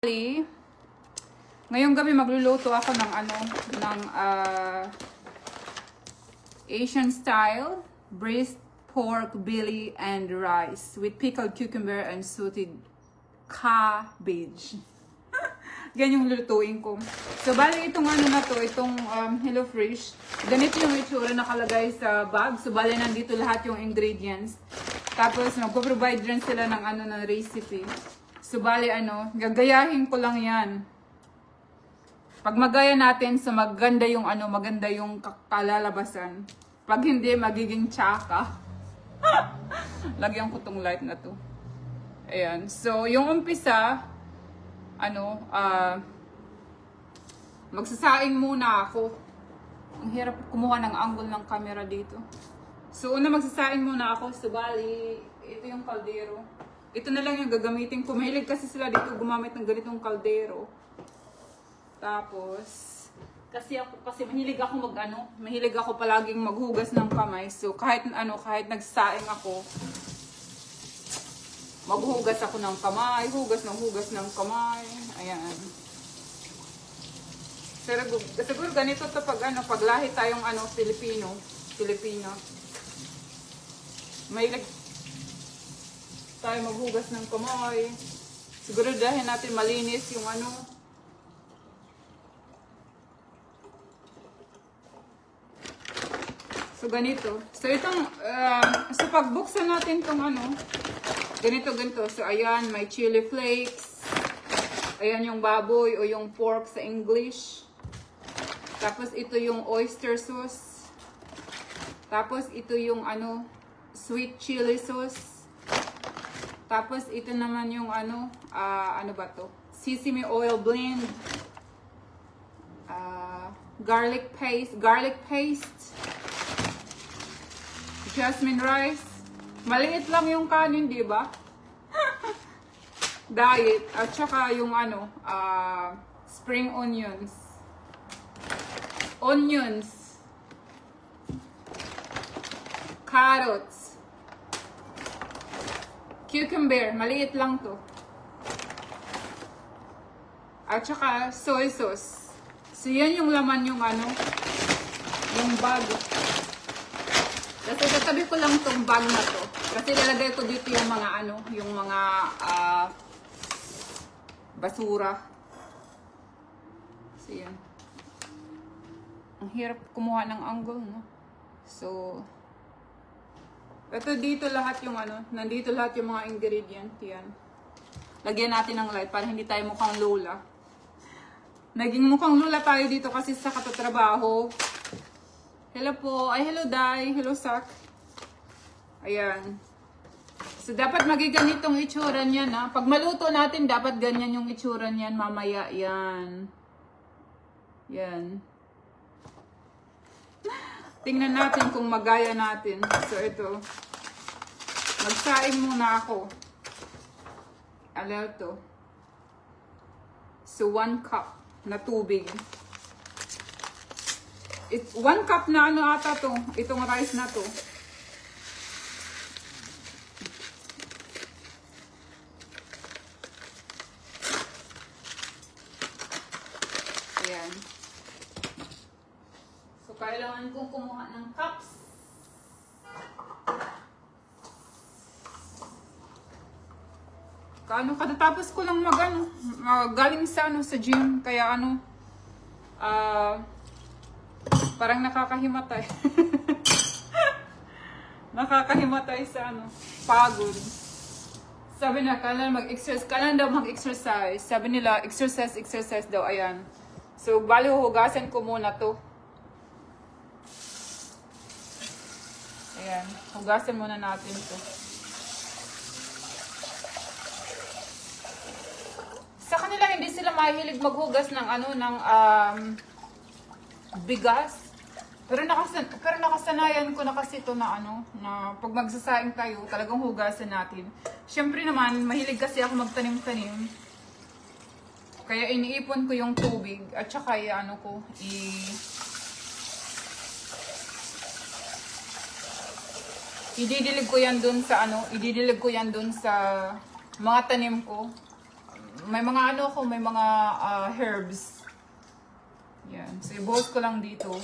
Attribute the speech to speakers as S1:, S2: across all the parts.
S1: Ngayong gabi magluluto ako ng Asian style braised pork belly and rice with pickled cucumber and sauteed cabbage. Yan yung lulutuin ko. So bali itong na to, itong HelloFresh. Ganito yung itsura nakalagay sa bag. So bali nandito lahat yung ingredients. Tapos magpo-provide rin sila ng ng recipe. So, bali gagayahin ko lang yan. Pag magaya natin, so maganda yung kalalabasan. Pag hindi, magiging tsaka. Lagyan ko tong light na to. Ayan. So, yung umpisa, magsasaing muna ako. Ang hirap kumuha ng angle ng camera dito. So, una magsasaing muna ako. So, bali, ito yung kaldero. Ito na lang yung gagamitin ko. Mahilig kasi sila dito gumamit ng ganitong kaldero. Tapos, kasi mahilig ako mahilig ako palaging maghugas ng kamay. So, kahit nagsaing ako, maghugas ako ng kamay, hugas ng kamay. Ayan. Siguro ganito to pag lahi tayong Filipino. Mahilig tayo maghugas ng kamay. Siguro dahil natin malinis yung So ganito. So itong so pagbuksan natin tong ganito. So ayan, may chili flakes. Ayan yung baboy o yung pork sa English. Tapos ito yung oyster sauce. Tapos ito yung sweet chili sauce. Tapos ito naman yung sesame oil blend. Garlic paste. Jasmine rice. Maliit lang yung kanin, di ba? Diet. At saka yung spring onions. Carrots. Cucumber, maliit lang to. At saka soy sauce. So yan yung laman yung yung bag. Kasi tatabi ko lang tong bag na to. Kasi lalagay ko dito yung mga basura. So yan. Ang hirap kumuha ng angle, no? So ito dito lahat yung nandito lahat yung mga ingredient yan. Lagyan natin ng light para hindi tayo mukhang lola. Naging mukhang lola tayo dito kasi sa katatrabaho. Hello po. Ay, hello Day. Hello Sak. Ayan. So dapat magiganitong itsura niyan ha. Pag maluto natin, dapat ganyan yung itsura niyan mamaya. Yan. Yan. Tingnan natin kung magaya natin. So, ito. Magsaing muna ako. To. So, 1 cup na tubig. 1 cup na ata to. Itong rice na to. Ayan. So, kailangan kong kumuha ng cups. Katatapos ko lang galing sa gym. Kaya parang nakakahimatay. Nakakahimatay sa pagod. Sabi na, kailangan daw mag-exercise. Sabi nila, exercise daw. Ayan. So, bali hugasan ko muna to. Ayan, hugasan muna natin to. Sa kanila hindi sila mahilig maghugas ng bigas. Pero nakasanayan ko na kasi ito na na pag magsasaing tayo, talagang hugasan natin. Syempre naman, mahilig kasi ako magtanim-tanim. Kaya iniipon ko yung tubig at saka ididilig ko yan dun sa mga tanim ko. may mga ano ko, may mga herbs. Yan. So, ibuhos ko lang dito.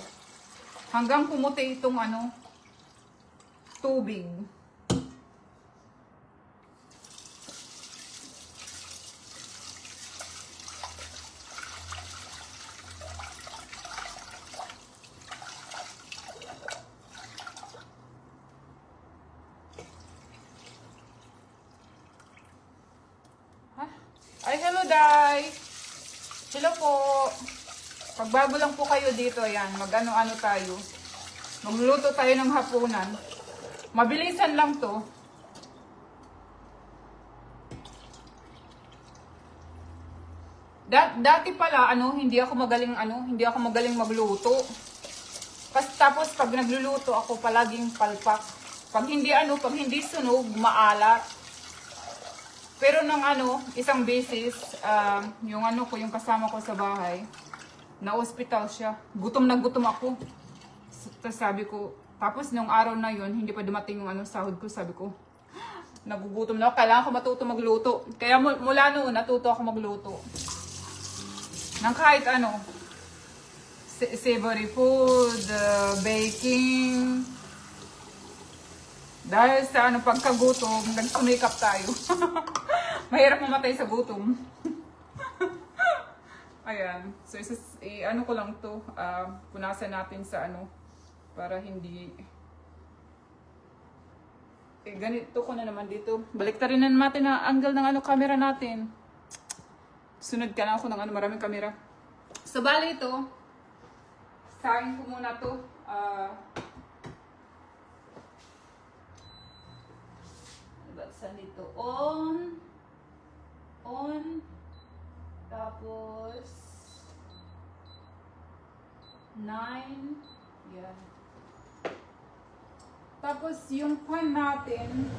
S1: Hanggang pumuti itong ano, tubig. Ay, hello, Day! Hello po! Pagbago lang po kayo dito, ayan, mag-ano-ano tayo. Magluluto tayo ng hapunan. Mabilisan lang to. Dati pala, hindi ako magaling magluto. Tapos pag nagluluto ako, palaging palpak. Pag hindi sunog, maalat. Pero nang isang beses, yung yung kasama ko sa bahay, na-hospital siya. Gutom na gutom ako. Tapos sabi ko, tapos nung araw na yun, hindi pa dumating yung sahod ko, sabi ko, nagugutom na ako, kailangan ko matuto magluto. Kaya mula noon, natuto ako magluto. Nang kahit savory food, baking. Dahil sa pagkagutom, nagsumikap tayo. Mahirap mamatay sa gutom. Ayan. So, ko lang to. Punasan natin sa para hindi... ganito ko na naman dito. Baliktarin na natin ang angle ng camera natin. Sunod ka na ako ng maraming camera. So, bali ito. Sahin ko muna to. Saan dito? On. Tapos 9. Yan. Tapos yung pan natin,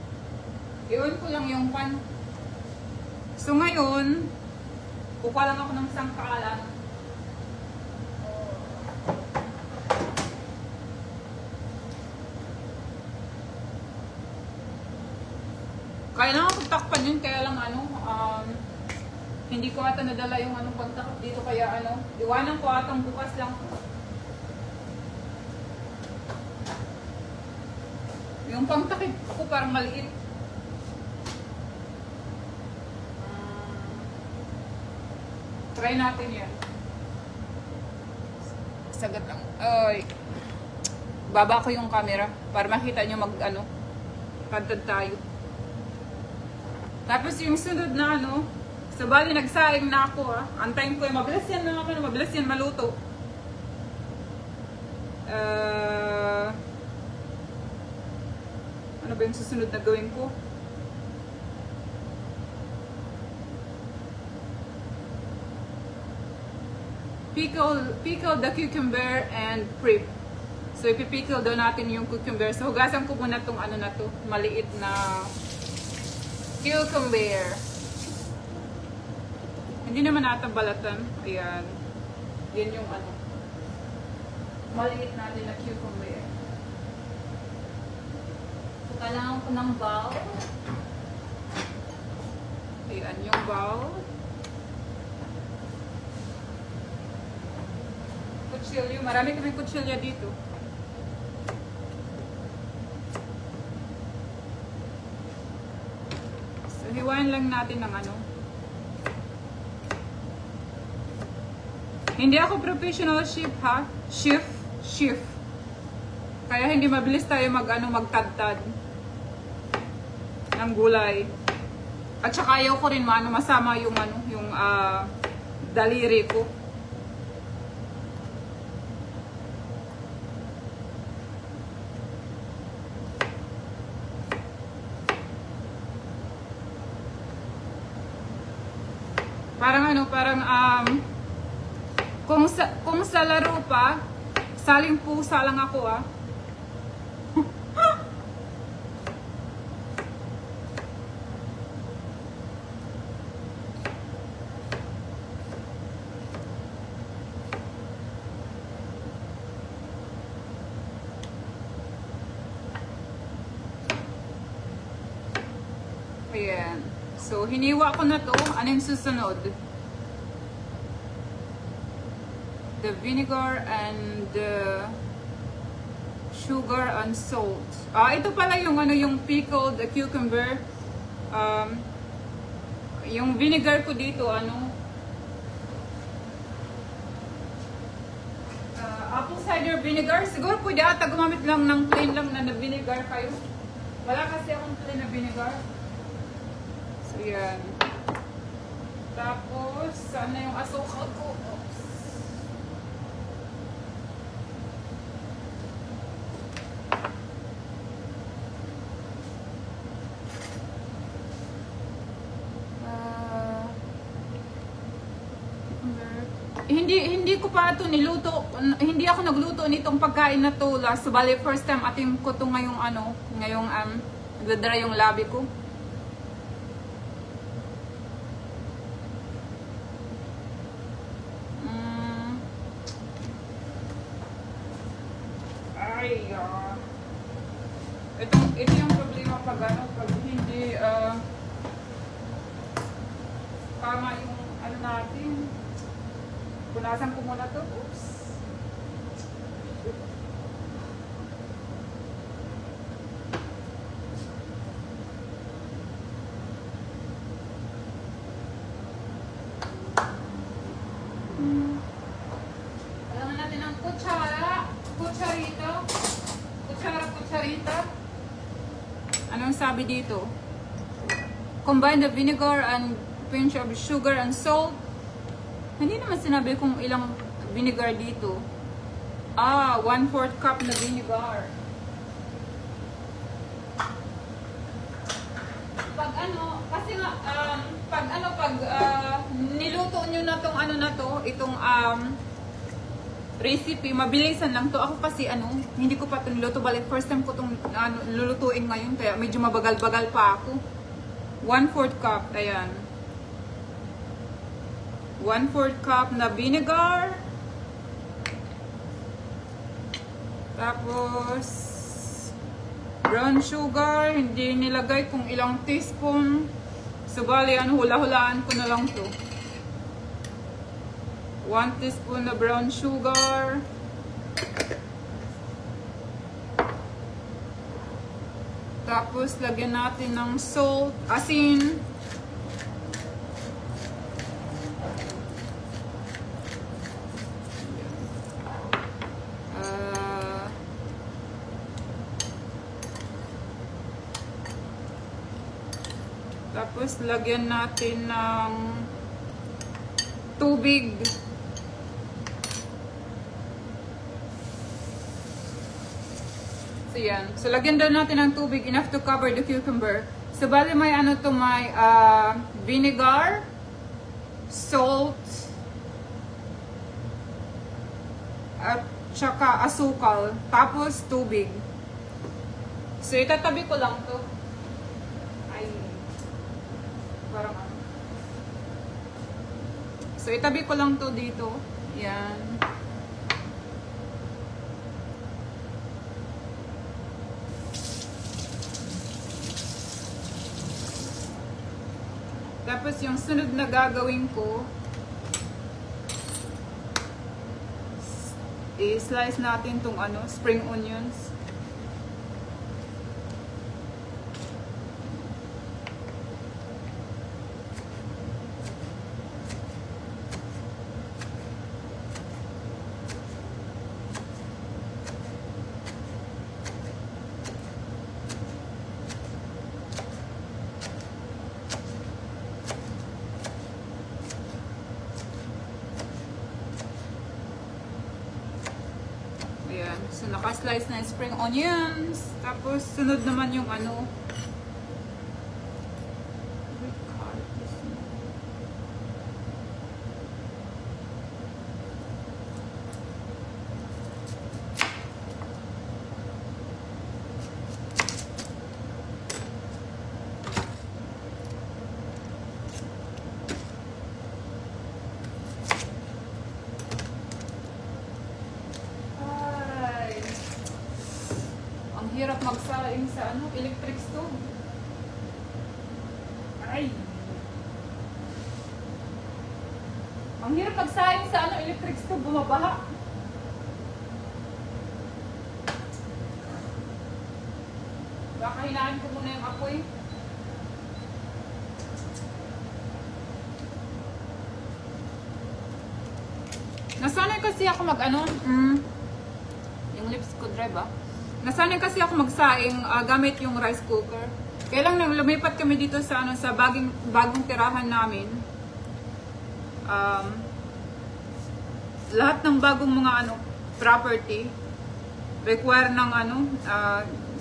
S1: iwan ko lang yung pan. So ngayon, kukuha lang ako ng sangkalan. Kailangan ko takpan yun, kaya lang hindi ko ata nadala yung pagtakap dito, kaya iwanan ko atang bukas lang. Yung pangtakip ko parang maliit. Try natin yan. Sagat lang. Ay. Baba ko yung camera para makita nyo pantad tayo. Tapos yung sunod na sa bali nagsaing na ako Antayin ko mabilis yan mabilis yan maluto. Ano ba yung susunod na gawin ko? Pickle the cucumber and prep. So ipipickle daw natin yung cucumber. So hugasan ko muna tong na to, maliit na cucumber. Hindi naman ata balatan. Ayan. Yan yung maliit natin na cucumber. So, kailangan ko ng bowl. Ayan yung bowl. Kutsilyo. Marami kaming kutsilyo dito. So, hiwain lang natin ng Hindi ako professional chef chef. Kaya hindi mabilis tayo magtadtad ng gulay. At saka ayaw ko rin masama yung daliri ko. Parang kung sa laro pa, saling pusa lang ako Ayan. So, hiniwa ko na to. Ano yung susunod? The vinegar and the sugar and salt. Ito pala yung ano, yung pickled cucumber. Yung vinegar ko dito, ano, apple cider vinegar. Siguro pwede ata gumamit lang ng plain lang na vinegar kayo. Wala kasi akong plain na vinegar. So, yan. Tapos, saan na yung asukal ko? Oops. Hindi ko pa ito niluto. Hindi ako nagluto nitong pagkain na to last. So, bali, first time atim ko to ngayong ano, ngayong nagdadry yung labi ko. Ito yung problema pag ano, pag hindi tama yung ano natin. Punasan ko muna to. Oops. Alam natin ang kutsarita. Anong sabi dito? Combine the vinegar and pinch of sugar and salt. Hindi naman sinabi kung ilang vinegar dito. 1/4 cup na vinegar. Pag ano, kasi nga, pag niluto nyo na tong ano na to, itong recipe, mabilisan lang to. Ako kasi hindi ko pa ito niluto. Balik, first time ko itong lulutuin ngayon, kaya medyo mabagal-bagal pa ako. 1/4 cup, ayan. 1/4 cup na vinegar. Tapos, brown sugar. Hindi nilagay kung ilang teaspoon. So, bali, hula-hulaan ko na lang to. 1 teaspoon na brown sugar. Tapos, lagyan natin ng salt, asin. Tapos, lagyan natin ng tubig. So, yan. So, lagyan daw natin ng tubig enough to cover the cucumber. So, bali may may vinegar, salt, at saka asukal. Tapos, tubig. So, itatabi ko lang to. Parang so, itabi ko lang to dito. Yan. Tapos, yung sunod na gagawin ko, i-slice natin tong spring onions. So, naka-slice na yung spring onions. Tapos, sunod naman yung hirap magsaing sa electric stove. Ay! Ang hirap magsaing sa ano, electric stove, bumabaha. Baka hinaan ko muna yung apoy. Nasanay kasi ako mag ano, yung lips ko dry ba? Nasanay kasi ako magsaing gamit yung rice cooker. Kaya lang nang lumipat kami dito sa ano sa bagong tirahan namin. Lahat ng bagong mga ano property require ng ano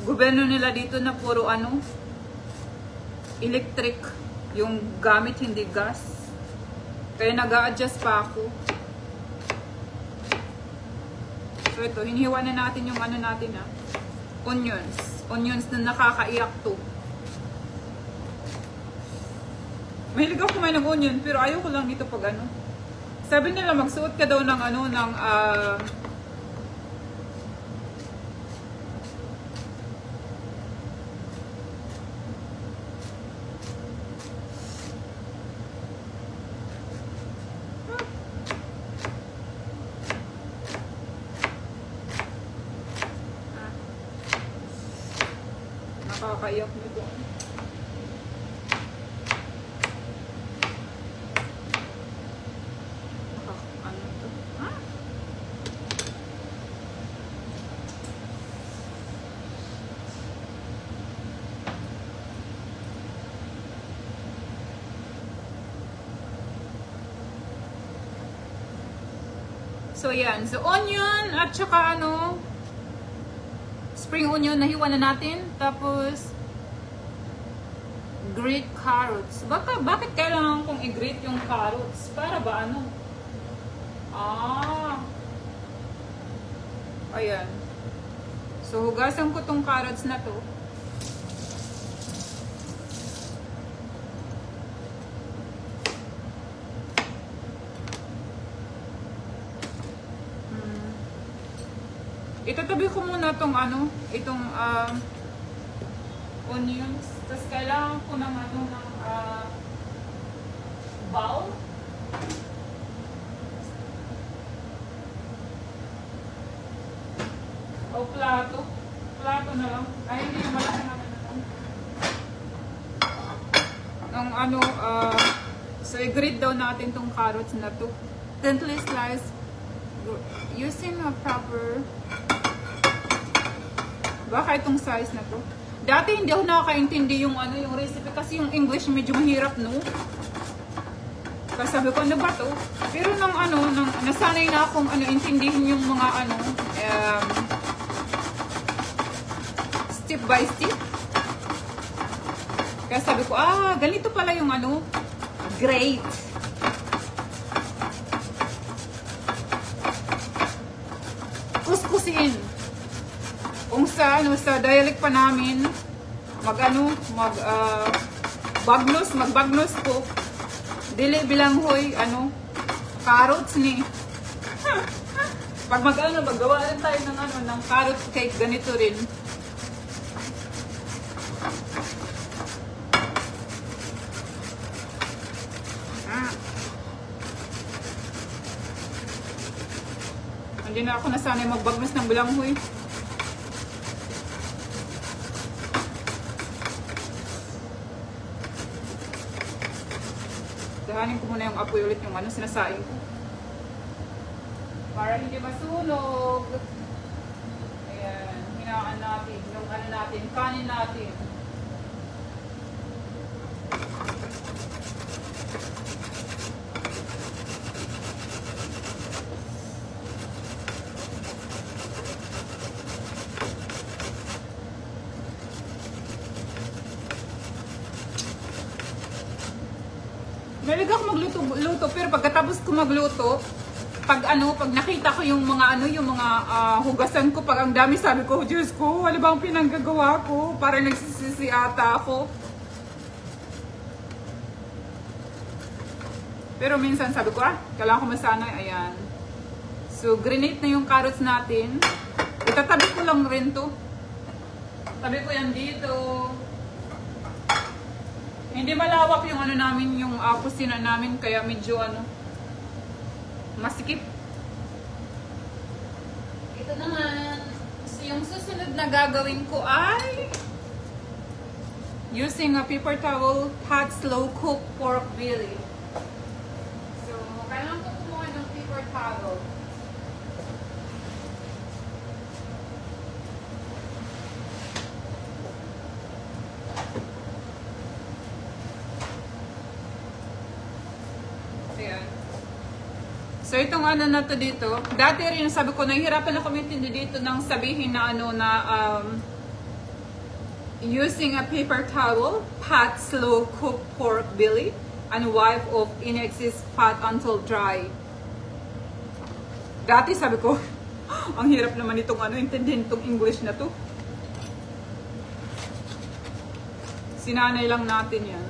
S1: gobyerno nila dito na puro ano electric yung gamit, hindi gas. Kaya nag-a-adjust pa ako. So ito, hinihiwa na natin yung ano natin onions na nakakaiyak to. Mahilig ako kumain ng onion, pero ayaw ko lang dito pag ano. Sabi nila magsuot ka daw ng ano, ng nakakaiyak nito. So yan, so onion at saka ano, spring onion nahiwa na natin, tapos grate carrots. Bakit kailangan kong i-grate yung carrots? Para ba ano? Ayan. So hugasan ko tong carrots na to. Itatabi ko muna tong ano, itong onions. Tapos kailangan ko ng ano, ng bowl. O plato. Plato na lang. Ay, hindi yung malaki naman na lang. Ang ano, so i-grate daw natin tong carrots na to. Thinly slice using a proper. Baka itong size na to. Dati hindi ako nakakaintindi yung ano, yung recipe kasi yung English medyo mahirap, no? Kasi sabi ko, ano ba to? Pero nang ano, nasanay na akong ano, intindihin yung mga ano, step by step. Kaya sabi ko, ganito pala yung ano, grate. Kuskusin. Kung sa ano, sa dialect pa namin, magbagnos ko. Dili bilang hoy ano, carrots ni. Pag maggawa rin tayo ng ano, ng carrot cake, ganito rin. Hindi na ako nasanay magbagnos ng bilanghoy. Dahanin ko muna yung apoy ulit yung ano, sinasaing ko. Para hindi masunog. Ayan, hinaan natin yung ano natin, kanin natin. Mahilig ako magluto, pero pagkatapos ko magluto, pag nakita ko yung mga hugasan ko, pag ang dami, sabi ko, Diyos ko, ano bang pinanggagawa ko? Para nagsisisi ata ako. Pero minsan sabi ko, kailangan ko masanay, ayan. So, grenade na yung carrots natin. Itatabi ko lang rin to. Tabi ko yan dito. Hindi malawak yung ano namin, yung kusina namin, kaya medyo ano, masikip. Ito naman. So, yung susunod na gagawin ko ay using a paper towel, hot slow cook pork belly. So, kailangan ko kumuha ng paper towel. Ayan. So, itong ano na to dito, dati rin sabi ko, nahihirapan ako intindi dito ng sabihin na ano na, using a paper towel, pat slow cook pork belly, and wipe off in excess fat until dry. Dati sabi ko, ang hirap naman itong ano, intindihin itong English na to. Sinanay lang natin yan.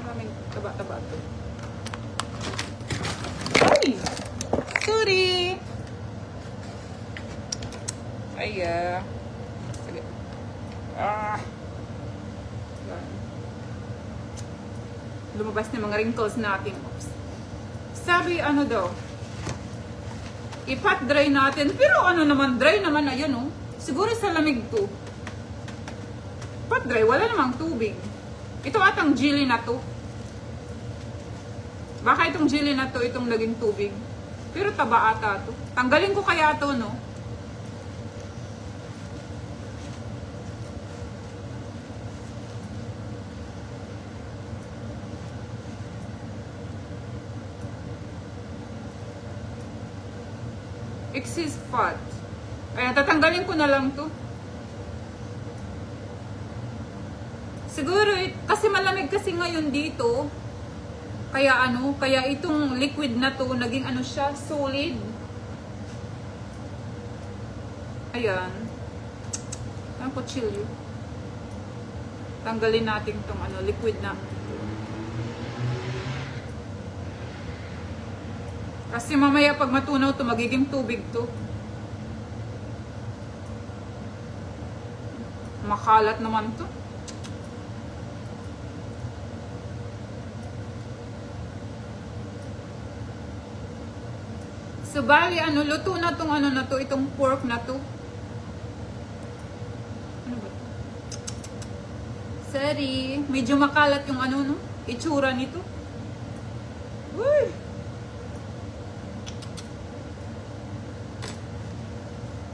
S1: Maraming taba-taba ito. Ay! Sorry! Ay, sige. Lumabas na mga wrinkles natin. Oops. Sabi, ano daw, ipat dry natin. Pero ano naman, dry naman na yun, oh. Siguro sa lamig to. Pat dry, wala namang tubig. Ito atang jelly na to. Baka itong jelly na to, itong naging tubig. Pero taba ata to. Tanggalin ko kaya to, no? Excess fat. Ayan, tatanggalin ko na lang to. Siguro, kasi malamig kasi ngayon dito. Kaya ano, kaya itong liquid na to, naging ano siya, solid. Ayan. Ang kutsilyo. Tanggalin natin itong ano, liquid na. Kasi mamaya pag matunaw to, magiging tubig to. Makalat naman to. So, bali, ano, luto na tong ano na to, itong pork na to. Ano ba? Sorry. Medyo makalat yung ano, no? Itsura nito. Uy!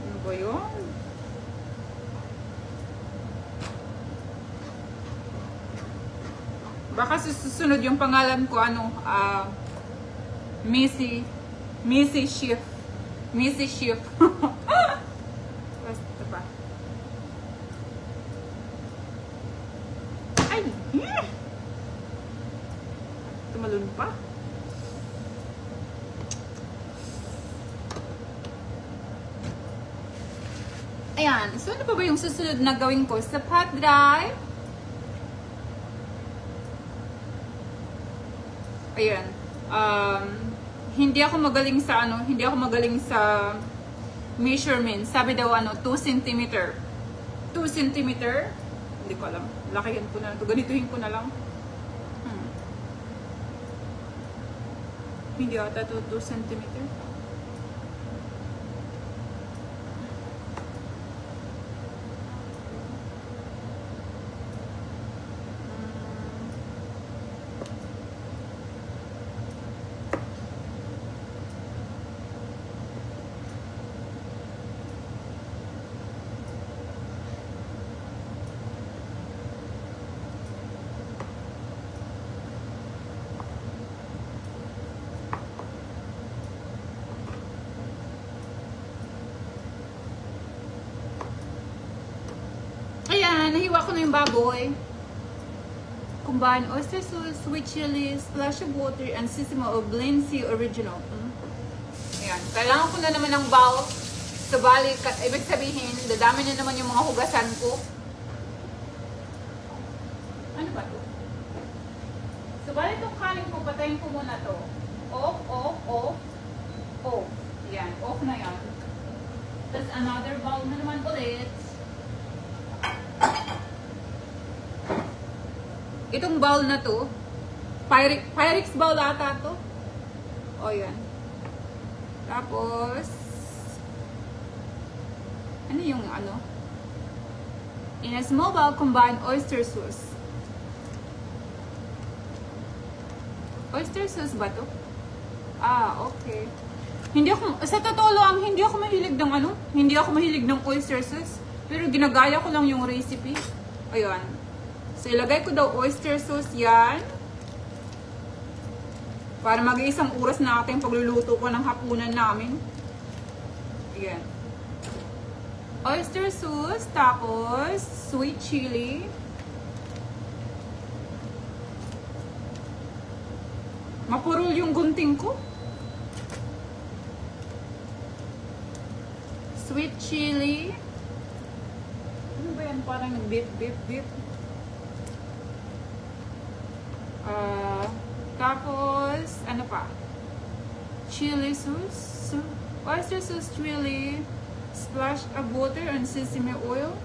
S1: Ano ba yun? Baka susunod yung pangalan ko, ano, Missy Chef. Basta ba? Ay! Tumalun pa. Ayan. So, ano pa ba yung susunod na gawin ko? Sa pot dry. Ayan. Hindi ako magaling sa ano, hindi ako magaling sa measurement. Sabi daw ano, 2 cm. 2 cm. Hindi ko alam. Lakihan ko na ito. Ganituhin ko na lang. Hindi ata ito 2 cm. Ayan, nahiwa ko na yung baboy. Combine oyster sauce, sweet chili, splash of water, and sesame oil, blend sea original. Ayan, kailangan ko na naman ng bowl. So, bali, ibig sabihin, dadami na naman yung mga hugasan ko. Ano ba to? So, bali itong kanin ko, patayin ko muna to. Off, off, off, off. Yan, off na yan. Tapos another bowl na naman ulit. Itong bowl na to, Pyrex bowl ata to. O yan. Tapos, ano yung ano? In a small bowl, combine oyster sauce. Oyster sauce ba to? Ah, okay. Hindi ako, sa totoo lang, hindi ako mahilig ng ano, hindi ako mahilig ng oyster sauce. Pero ginagaya ko lang yung recipe. Ayan. So, ilagay ko daw oyster sauce yan. Para mag-iisang oras na ating pagluluto ko ng hapunan namin. Ayan. Oyster sauce, tapos sweet chili. Mapurol yung gunting ko. Sweet chili. Ano ba yan? Parang beep. Tapos, ano pa? Chili sauce. Oyster sauce, chili. Splash of water and sesame oil.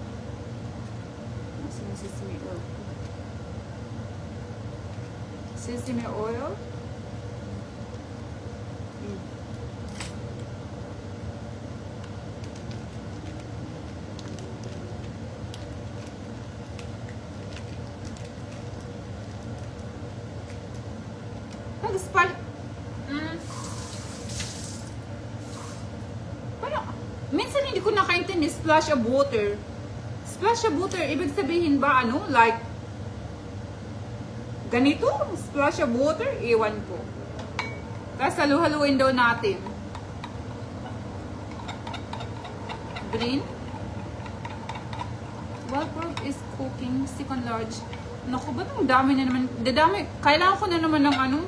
S1: Nasaan yung sesame oil? Sesame oil. Minsan hindi ko nakaintindi, splash of water. Splash of water, ibig sabihin ba ano? Like, ganito? Splash of water? Iwan ko. Tapos halu-haluin daw natin. Green. While pork is cooking, second large. Naku, ba't ang dami na naman? Dadami. Kailangan ko na naman ng ano?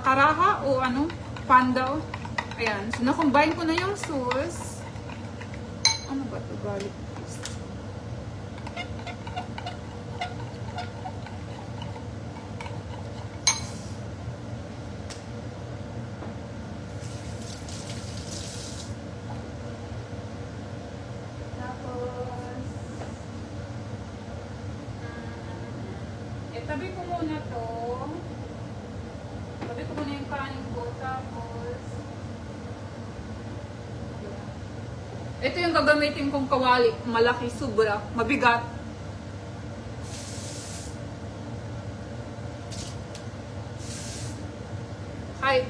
S1: Karaha o ano? Pandaw. Ayan. So, na-combine ko na yung sauce. Ano ba ito? Garlic paste. Tabi ko muna to. Tabi ko muna yung kanin ko. Tapos, ito yung gagamitin kong kawali. Malaki, sobra. Mabigat. Hi.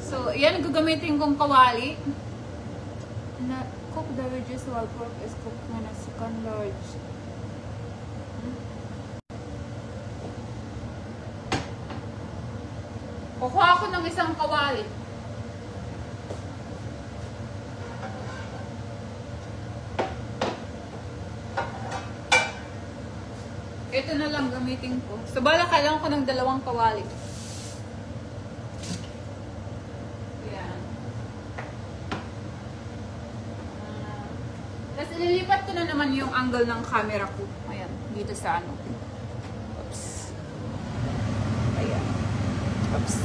S1: So, yan ang gagamitin kong kawali. Na, cook the veggies while pork is cooked na second large. Kukuha ako ng isang kawali. Ito na lang gamitin ko. So, bala kailangan ko ng 2 kawali. Ayan. Tapos, ililipat ko na naman yung angle ng camera ko. Ayan, dito sa ano. Oops. Ayan. Oops.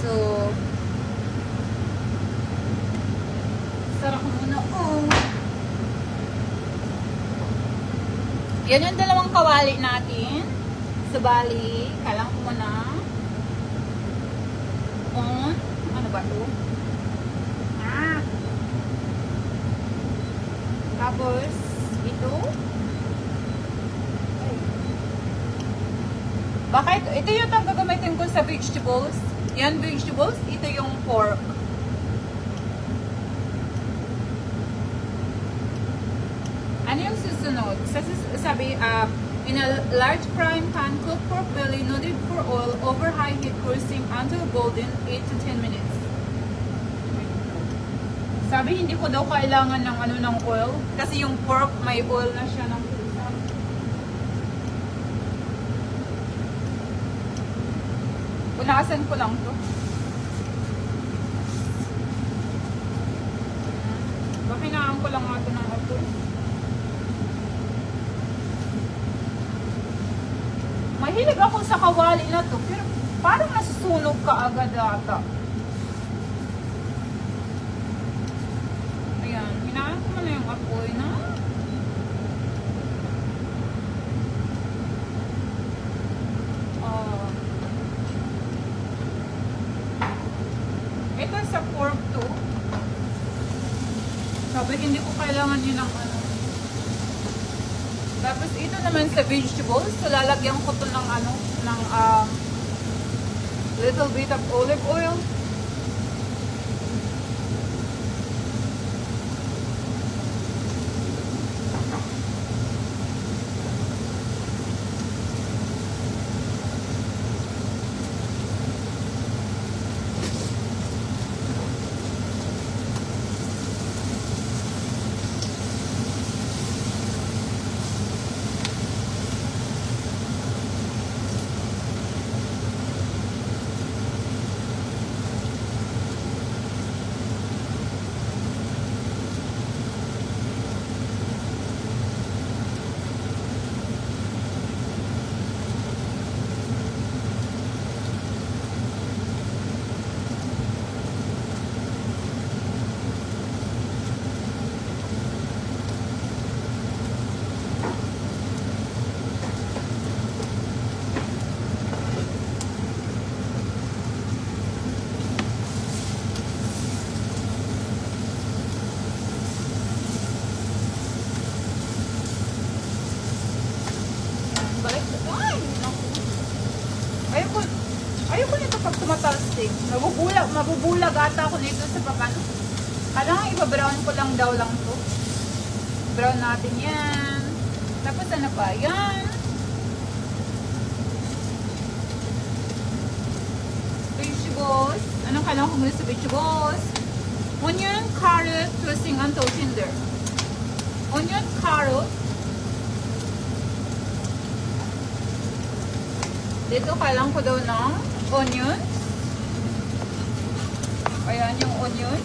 S1: So, sarap muna. Oh. Yan yung 2 kawali natin. So, bali, kailangan ko muna on, ano ba ito? Tapos, ito. Bakit? Ito yung gagamitin ko sa vegetables. Yan, vegetables. Ito yung pork. Ano yung susunod? Sabi, in a large frying pan, cook pork belly, no need for oil, over high heat, roasting until golden, 8 to 10 minutes. Sabi, hindi ko daw kailangan ng ano ng oil. Kasi yung pork, may oil na siya ng pusa. Punasan ko lang to. Bakinahan ko ko lang nga ito ng apoy. Mahilig ako sa kawali na to, pero parang nasusunog ka agad ata. Ayan, hinaan ko muna yung apoy na. Ito sa pork to. Sabi, hindi ko kailangan yun ng ano. Tapos ito naman sa vegetables, so lalagyan ko to ng ano, ng little bit of olive oil. Ayoko nito pag tumatalsik. Mabubulag ata ako nito sa pagano. Kailangan iba-brown ko lang daw lang to. Brown natin yan. Tapos ano pa? Yan. Vegetables. Anong kailangan ko muna sa vegetables? Onion, carrot, toasting until tender. Onion, carrot. Dito kailangan ko daw ng onion. Ayan yung onion.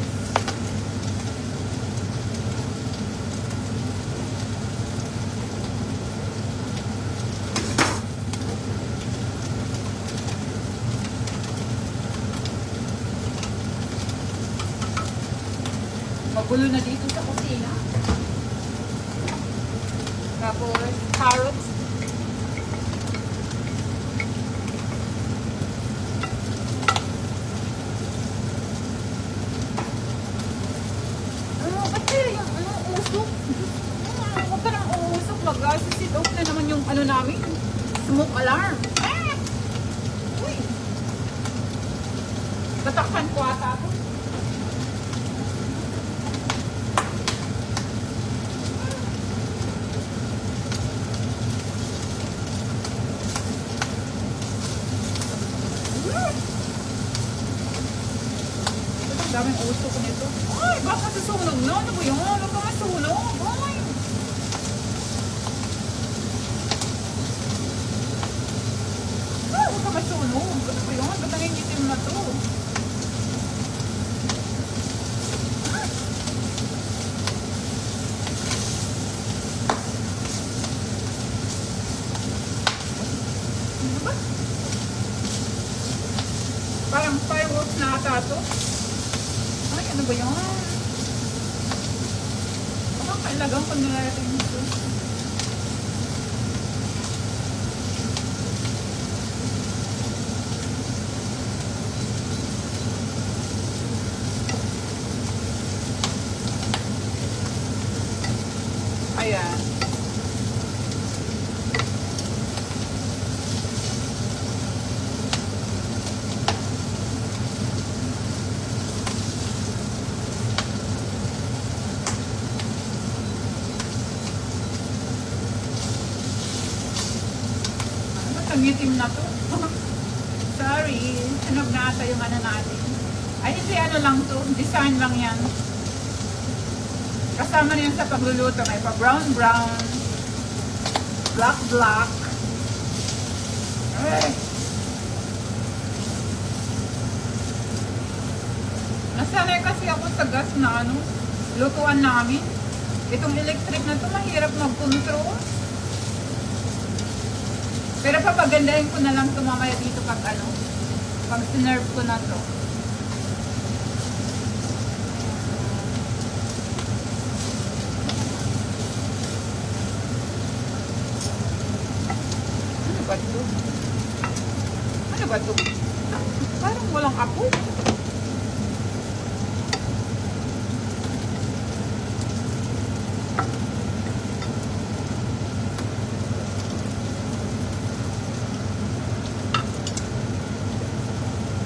S1: Magulo na dito sa kusina. Tapos carrots. Mag-sit off na naman yung ano namin, smoke alarm. Uy! Batakpan ko ata ako. Daming uso ko nito. Ay, baka susunog na. Ano ba yun? Ano ka masunog? Ay! Huwag ka masunog. Ano ba yun? Ba't nangingitim na to? Ano ba? Parang fireworks na ata to. Ay, ano ba yun? Baka kailagang pag nilalating nito. Ayan. Tangitim na to. Sorry. Sunog na ata yung ano natin. Ay, hindi ano lang to. Design lang yan. Kasama na yun sa pagluluto. May pa brown brown. Black black. Ay. Nasanay kasi ako sa gas na ano. Lutuan namin. Itong electric na to, mahirap mag-control. Pero papagandahin ko na lang ito mamaya dito pag ano, pag sinerve ko na to. Ano ba ito? Ano ba ito? Parang walang apoy.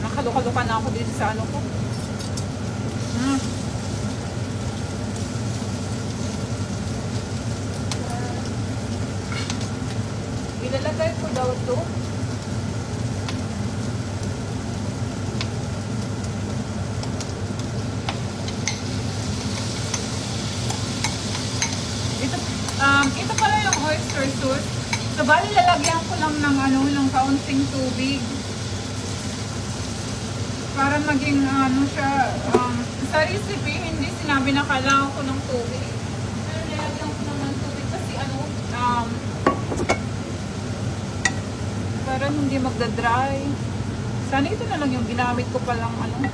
S1: Nakaluka-luka na ako dito sa ano ko. Ilalagay ko daw ito. Ito pala yung oyster sauce. So, bali lalagyan ko lang ng ano, ng kaunting tubig. Para maging ano siya, sa recipe, hindi sinabi na kailangan ko ng tubig. Pero nilagyan ko naman ng tubig kasi ano, para hindi magda-dry. Sana ito na lang yung ginamit ko palang ano.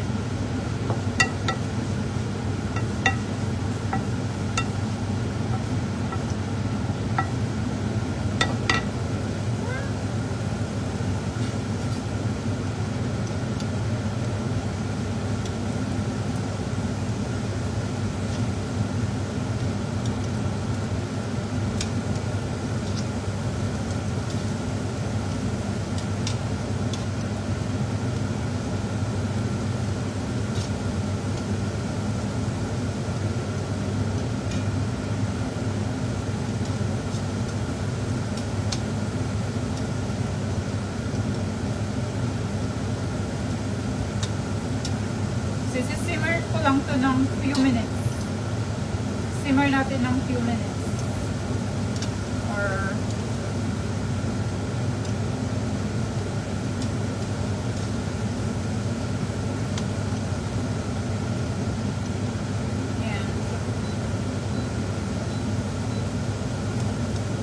S1: Simmer ko lang to ng few minutes. Simmer natin ng few minutes. Or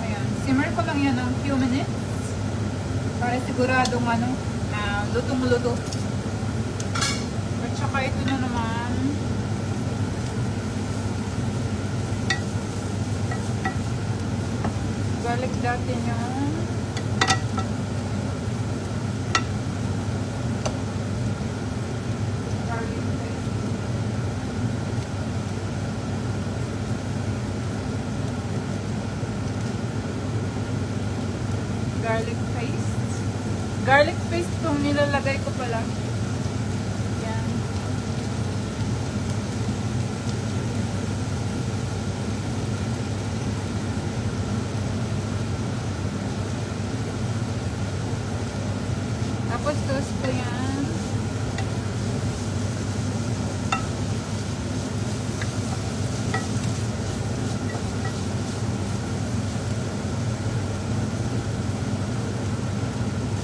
S1: ayan. Simmer ko lang yan ng few minutes. Para siguradong ano, lutong-luto. Tsaka ito na naman. Garlic natin yan. Garlic paste. Garlic paste. Garlic paste itong nilalagay ko pala. Tapos toast ko yan.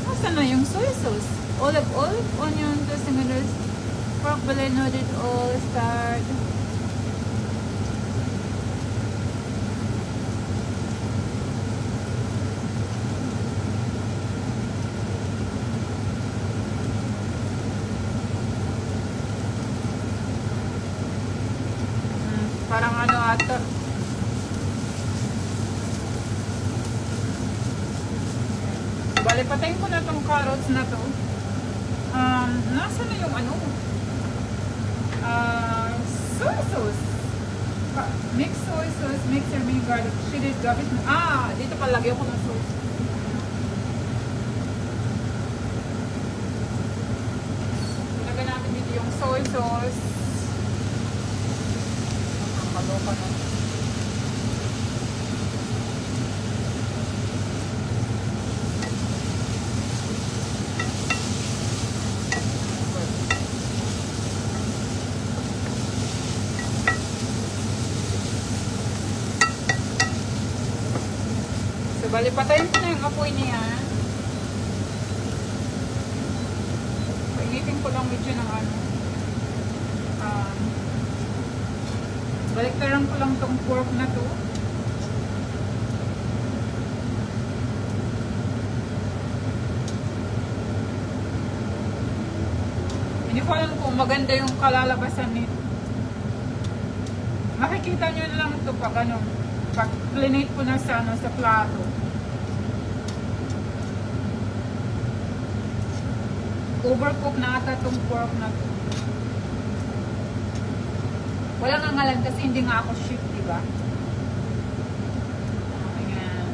S1: Nasaan na yung soy sauce? Olive oil, onion, toasting noodles, pork belly, nooded oil, start. Parang ano ata. Bale, patayin ko na tong carrots na to. Nasa na yung ano? Soy sauce. Mix soy sauce, mix your main garlic, shredded garlic. Dito pa lagyan ko ng sauce. Lagyan natin dito yung soy sauce. Nakakaloka na. Bali, patayin ko na yung apoy niya. Painitin ko lang medyo ng ano. Baliktaran ko lang tong pork na to. Hindi ko alam kung maganda yung kalalabasan nito. Makikita nyo na lang ito pag ano, pag plinate ko na sa, ano, sa plato. Overcook na ata itong pork na to. Wala nga ngalan kasi hindi nga ako chef, diba? Ayan.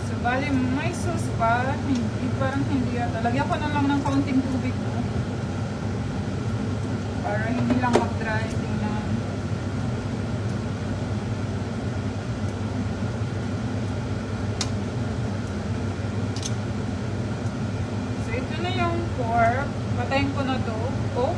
S1: So, bali, may sauce pa. Hindi, parang hindi yata. Lagyan ko na lang ng kaunting tubig mo. Para hindi lang mag-dry. Tingnan. So, ito na yung pork. Patayin ko na to. Oh.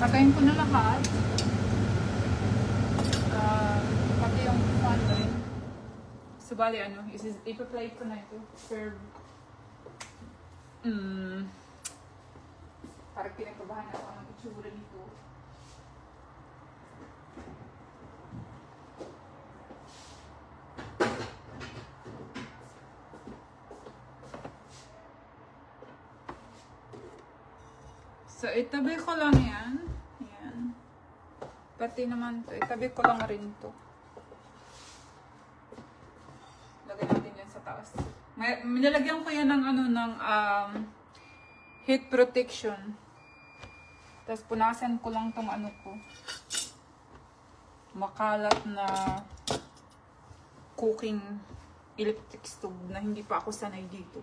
S1: Patayin ko na lahat. Pati yung pan rin. So, bali, ano, ipa-plate ko na ito. Serve. Parang kinakabahan ako ng itsura nito. So, itabi ko lang yan. Yan. Pati naman to. Itabi ko lang rin to. Lagay natin yan sa taas. Nilagyan ko yan ng ano, ng heat protection. Tapos punasan ko lang tong ano ko. Makalat na cooking electric stove na hindi pa ako sanay dito.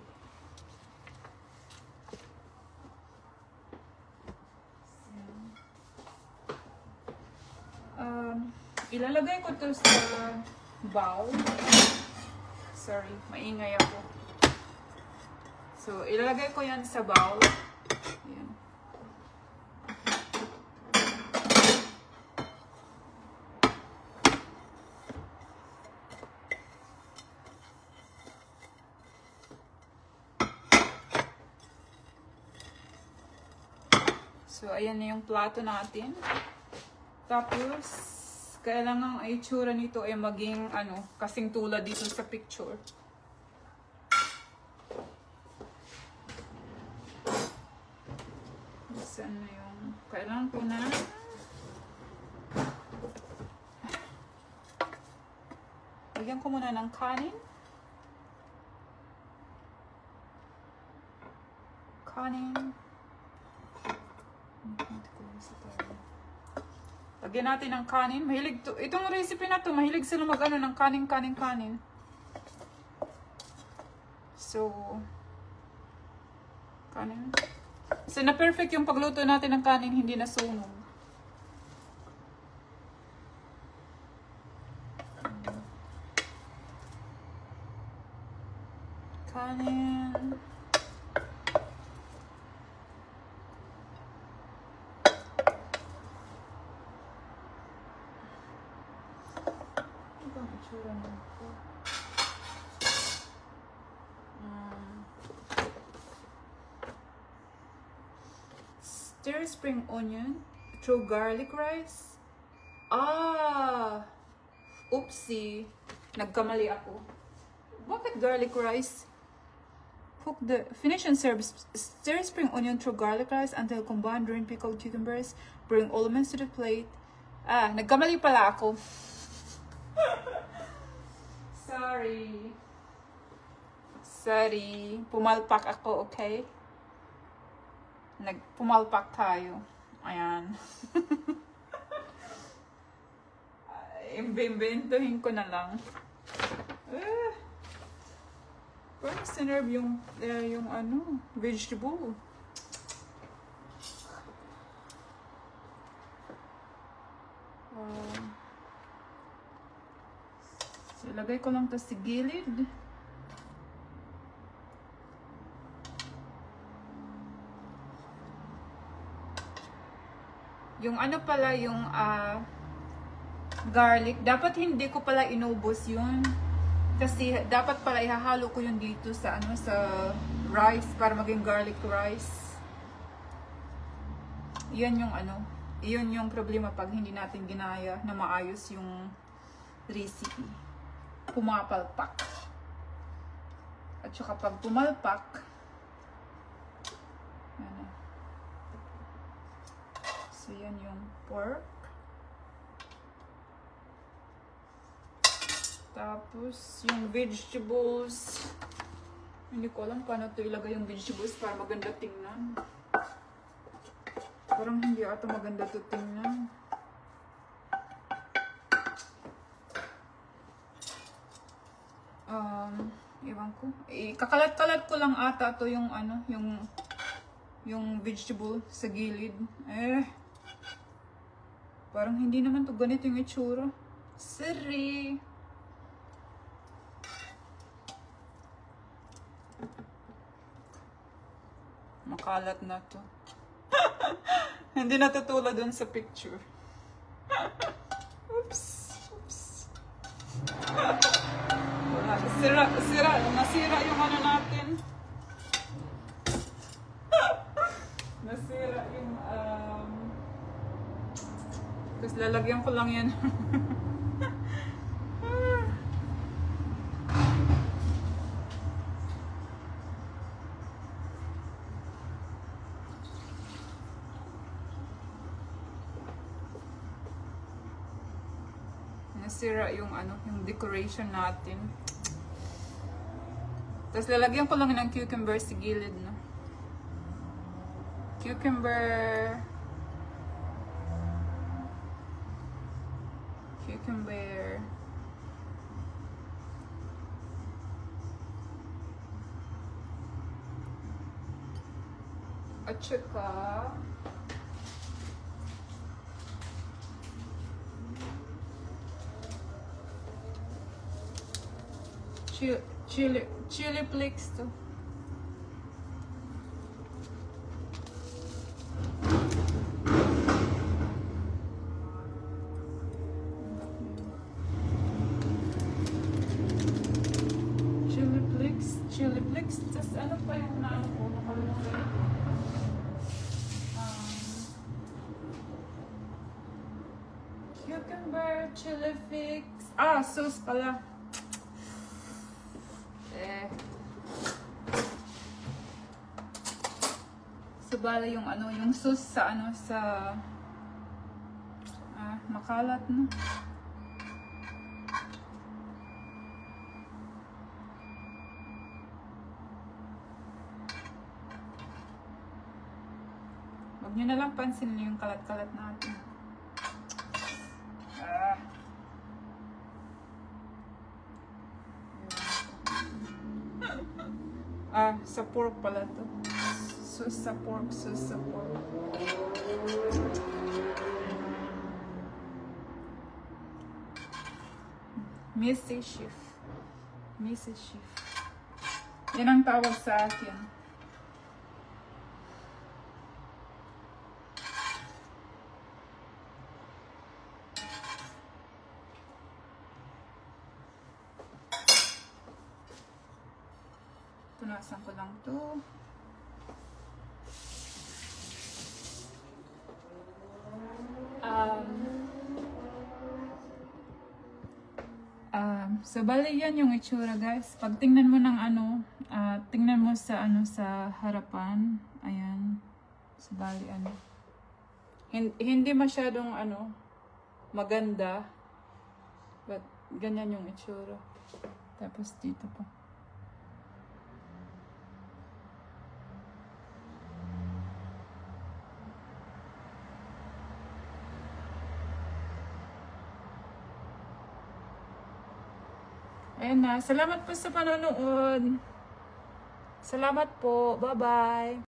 S1: Ilalagay ko to sa bowl. Sorry, maingay ako. So, ilalagay ko yan sa bowl. Ayan. So, ayan na yung plato natin. Tapos, kailangan ang itsura nito ay maging ano, kasing tulad dito sa picture. Saan na yung kailangan ko na lagyan ko muna ng kanin. Lagyan natin ng kanin. Mahilig to. Itong recipe na to, mahilig sila mag-ano ng kanin. So, kanin. So, na-perfect yung pagluto natin ng kanin, hindi na sunog. Kanin. Stir spring onion through garlic rice. Oopsie. Nagkamali ako. Bakit garlic rice? Finish and serve. Stir spring onion through garlic rice until combined, drain pickled cucumbers. Bring elements to the plate. Nagkamali pala ako. Sorry. Pumalpak ako, okay? Pumalpak tayo. Ayan. Imbimbentohin ko na lang. Parang sinerve yung ano, vegetable. So, ilagay ko lang to sa gilid. Yung ano pala, yung garlic. Dapat hindi ko pala inubos yun. Kasi dapat pala ihahalo ko yun dito sa ano, sa rice para maging garlic rice. Yan yung ano, yun yung problema pag hindi natin ginaya na maayos yung recipe. Pumapalpak. At saka pag pumalpak, ano. So yan yung pork. Tapos, yung vegetables. Hindi ko alam paano ito ilagay yung vegetables para maganda tingnan. Parang hindi ata maganda ito tingnan. Ewan ko. Kakalat-kalat ko lang ata ito yung ano, yung vegetable sa gilid. Parang hindi naman to ganito yung itsura. Sorry. Makalat na to. Hindi natutulad dun sa picture. Oops. Wala. Nasira yung ano natin. Nasira yung tapos lalagyan ko lang yan. Nasira yung ano, yung decoration natin. Tapos lalagyan ko lang ng cucumber sa gilid, no? Cucumber. At saka chili flakes to. Chili flakes. Tapos ano pa yung naano ko? Nakalimutan. Cucumber, chili flakes. Sauce pala. So bala yung ano, yung sauce sa ano, sa makalat, no? Huwag nyo na lang pansinin yung kalat-kalat natin. Sa pork pala to. Sa pork. Missy Chef. Yan ang tawag sa akin. Punasan ko lang to. So bali yan yung itsura, guys. Pag tingnan mo ng ano, tingnan mo sa ano, sa harapan. Ayan. So bali ano. Hindi masyadong ano, maganda. But ganyan yung itsura. Tapos dito pa. Ayan na. Salamat po sa panonood. Salamat po. Bye-bye.